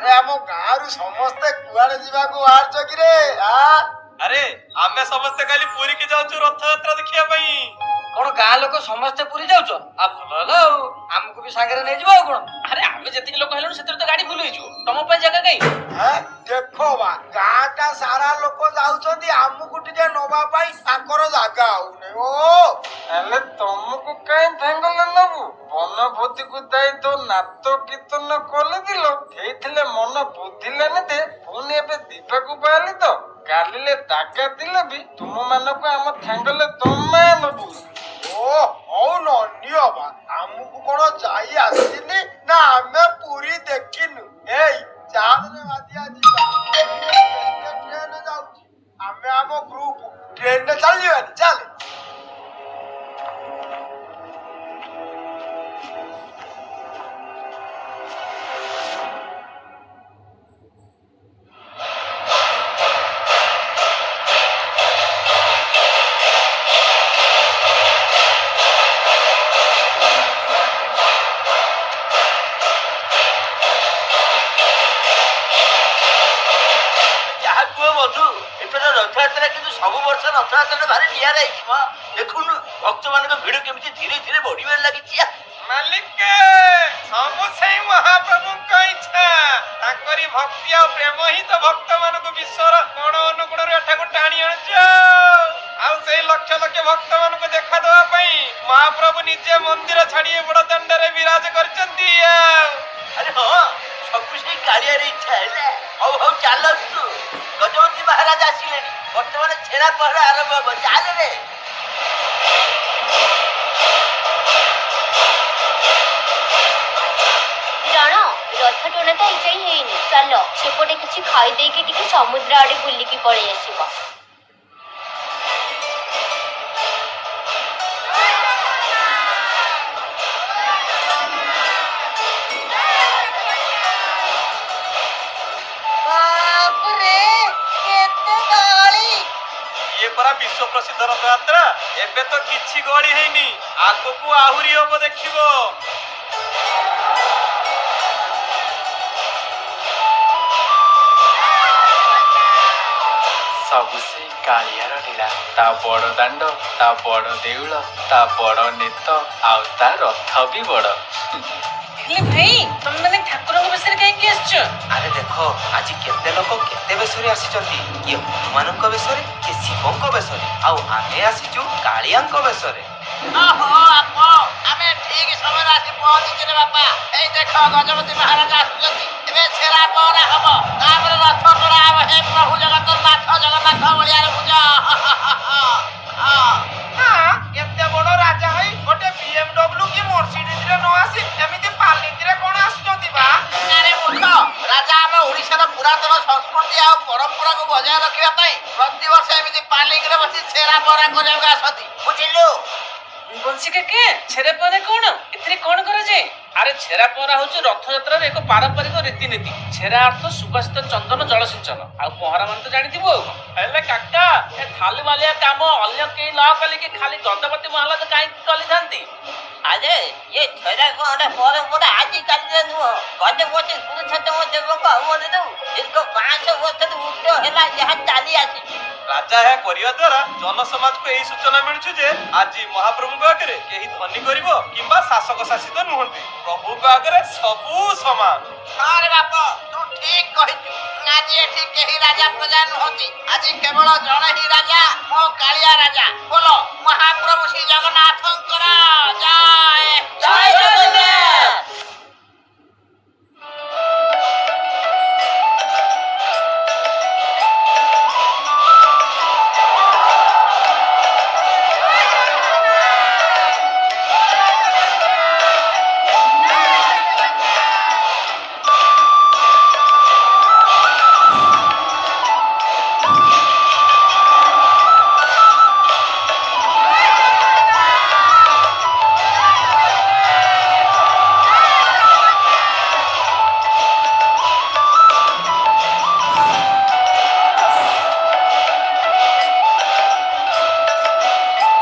ଆରେ ଆମ ଗାଁରୁ ସମସ୍ତେ କୁଆଡେ ଯିବାକୁ ବାହାରିଛ କି ରେ? ଆରେ ଆମେ ସମସ୍ତେ କାଲି ପୁରୀ କି ଯାଉଛୁ ରଥଯାତ୍ରା ଦେଖିବା ପାଇଁ। କଣ ଗାଁ ଲୋକ ସମସ୍ତେ ପୁରୀ ଯାଉଛ? ଆଉ ଭଲ ହେଲା, ଆଉ ଆମକୁ ବି ସାଙ୍ଗରେ ନେଇଯିବ ଆଉ କଣ। ଆରେ ଆମେ ଯେତିକି ଲୋକ ହେଲୁଣି ସେଥିରେ ତ ଗାଡି ଫୁଲ ହେଇଯିବ, ତମ ପାଇଁ ଜାଗା କାଇଁ? ଦେଖ ବା ଗାଁଟା ସାରା ଲୋକ ଯାଉଛନ୍ତି, ଆମକୁ ଟିକେ ନବା ପାଇଁ ତାଙ୍କର ଜାଗା ହଉନି। ଓ ହେଲେ ତମକୁ କାଇଁ ଥାଙ୍ଗଲେ ନବୁ? ବନଭୋଜିକୁ ଯାଇ ତ ନାଚ କୀର୍ତ୍ତନ କରିଥିଲ, ହେଇଥିଲେ ମନ ବୁଝିଲାନି ଯେ ପୁଣି ଏବେ ଦିବାକୁ ବାହାରିଲି ତ। କାଲିଲେ ଜାଗା ଥିଲେ ବି ତୁମ ମାନଙ୍କୁ ଆମ ଥାଙ୍ଗଲେ ତମେ ନବୁ। ଓ ହଉ ନିଅ ବା, ଆମକୁ କଣ ଯାଇ ଆସିନି ନା ଆମେ ପୁରୀ ଦେଖିନୁ? ଏଇ ଚାଲରେ ବାଧିଆ ଯିବା, ଟ୍ରେନ ଯାଉଛି, ଆମେ ଆମ ଗ୍ରୁପ ଟ୍ରେନରେ ଚାଲିବାନି, ଚାଲେ। ରଥଯାତ୍ରା କିନ୍ତୁ ସବୁ ବର୍ଷ ରଥଯାତ୍ରା ଭାରି ନିଆରା ହେଇଛି। ଦେଖୁନୁ ଭକ୍ତ ମାନଙ୍କ ଭିଡ କେମିତି ଧୀରେ ଧୀରେ ବଢିବାରେ ଲାଗିଛି। ମାଲିକ ସବୁ ସେଇ ମହାପ୍ରଭୁଙ୍କ ଇଚ୍ଛା, ତାଙ୍କରି ଭକ୍ତି ଆଉ ପ୍ରେମ ହିଁ ତ ଭକ୍ତ ମାନଙ୍କୁ ବିଶ୍ୱର କୋଣ ଅନୁକୋଣରୁ ଏଠାକୁ ଟାଣି ଆଣୁଛ। ଆଉ ସେଇ ଲକ୍ଷ ଲକ୍ଷ ଭକ୍ତ ମାନଙ୍କୁ ଦେଖା ଦେବା ପାଇଁ ମହାପ୍ରଭୁ ନିଜେ ମନ୍ଦିର ଛାଡି ବଡ ଦାଣ୍ଡରେ ବିରାଜ କରିଛନ୍ତି। ଆରେ ହଁ, ସବୁ ସେଇ କାଳିଆର ଇଚ୍ଛା ହେଲା। ହଉ ହଉ ଚାଲନ୍ତୁ, ଗଜପତି ମହାରାଜ ଆସିଲେଣି, ବର୍ତ୍ତମାନ ଛେରା ପହରା ଆରମ୍ଭ ହବ। ଚାଲରେ। ରଥ ଟଣା ତ ଏଯାଇ ହେଇନି, ଚାଲ ସେପଟେ କିଛି ଖାଇଦେଇକି ଟିକେ ସମୁଦ୍ର ଆଡେ ବୁଲିକି ପଳେଇ ଆସିବା। ଇଏ ପରା ବିଶ୍ୱ ପ୍ରସିଦ୍ଧ ରଥଯାତ୍ରା, ଏବେ ତ କିଛି ଗହଳି ହେଇନି, ଆଗକୁ ଆହୁରି ହବ ଦେଖିବ। ସବୁ ସେଇ କାଳିଆର ଲୀଳା, ତା ବଡ ଦାଣ୍ଡ, ତା ବଡ ଦେଉଳ, ତା ବଡ ନେତ, ଆଉ ତା ରଥ ବି ବଡ। ହେଲେ ଭାଇ ତମେ ମାନେ ଠାକୁରଙ୍କ ବେଶରେ କାହିଁକି ଆସିଛ? ଆରେ ଦେଖ ଆଜି କେତେ ଲୋକ କେତେ ବେଶରେ ଆସିଛନ୍ତି। କିଏ ହନୁମାନଙ୍କ ବେଶରେ, କିଏ ଶିବଙ୍କ ବେଶରେ, ଆଉ ଆମେ ଆସିଛୁ କାଳିଆଙ୍କ ବେଶରେ। ଆମେ ଠିକ ସମୟରେ ଆସି ପହଞ୍ଚିଛୁ ରେ ବାପା। ଏଇ ଦେଖ ଗଜପତି ମହାରାଜ ଆସୁଛନ୍ତି, ଏବେ ଛେରା ପହରା ହବ, ତାପରେ ରଥ ଟଣା ହବ। ହେ ପ୍ରଭୁ ଜଗନ୍ନାଥ, ଜଗନ୍ନାଥ ବଳିଆର ପୂଜ। ଏତେ ବଡ ରାଜା ହେଇ ଗୋଟେ BMW କି ମର୍ସିଡିଜରେ ନ ଆସି ଏମିତି ପାଲିଙ୍କିରେ କଣ ଆସୁଛନ୍ତି ବା? ଆରେ ମୂର୍ଖ, ରାଜା ଆମ ଓଡିଶାର ପୁରାତନ ସଂସ୍କୃତି ଆଉ ପରମ୍ପରାକୁ ବଜାୟ ରଖିବା ପାଇଁ ପ୍ରତିବର୍ଷ ଏମିତି ପାଲିଙ୍ଗରେ ବସି ଛେରା ପହରା କରିବାକୁ ଆସନ୍ତି, ବୁଝିଲୁ? ବଂଶୀ କାକା, ଛେରା ପହରା କଣ? ଏଥିରେ କଣ କରାଯାଏ? ଆରେ ଛେରା ପହରା ହଉଛି ରଥଯାତ୍ରାର ଏକ ପାରମ୍ପରିକ ରୀତିନୀତି। ଛେରା ଅର୍ଥ ସୁବାସିତ ଚନ୍ଦନ ଜଳସିଞ୍ଚନ, ଆଉ ପହରା ମାନେ ତ ଜାଣିଥିବ। ଆଉ ହେଲେ କାକା, ଏ ଥାଲି ବାଲିଆ କାମ ଅନ୍ୟ କେହି ନ କଲିକି ଖାଲି ଗଜପତି ମହାରାଜ କାହିଁକି କରିଥାନ୍ତି? ଆରେ ये छेरा पहरा परंपरा आजिकाली नुह, गजपति पुरुषोत्तम देवଙ୍କ ଅମଳରୁ ଦୀର୍ଘ 500 ବର୍ଷରୁ ଉର୍ଦ୍ଧ୍ୱ ହେଲା ଯାହା ଚାଲି ଆସିଛି। ରାଜା ଏହା କରିବା ଦ୍ୱାରା ଜନସମାଜକୁ ଏହି ସୂଚନା ମିଳୁଛି ଯେ ଆଜି ମହାପ୍ରଭୁଙ୍କ ଆଗରେ କେହି ଧନୀ ଗରିବ କିମ୍ବା ଶାସକ ଶାସିତ ନୁହନ୍ତି, ପ୍ରଭୁଙ୍କ ଆଗରେ ସବୁ ସମାନ। ହଁ ରେ ବାପ, ତୁ ଠିକ କହିଛୁ। ଆଜି ଏଠି କେହି ରାଜା ପ୍ରଜା ନୁହନ୍ତି, ଆଜି କେବଳ ଜଣେ ହିଁ ରାଜା, ମୋ କାଳିଆ ରାଜା। ବୋଲ ମହାପ୍ରଭୁ ଶ୍ରୀ ଜଗନ୍ନାଥଙ୍କର ଜୟ। ଜୟ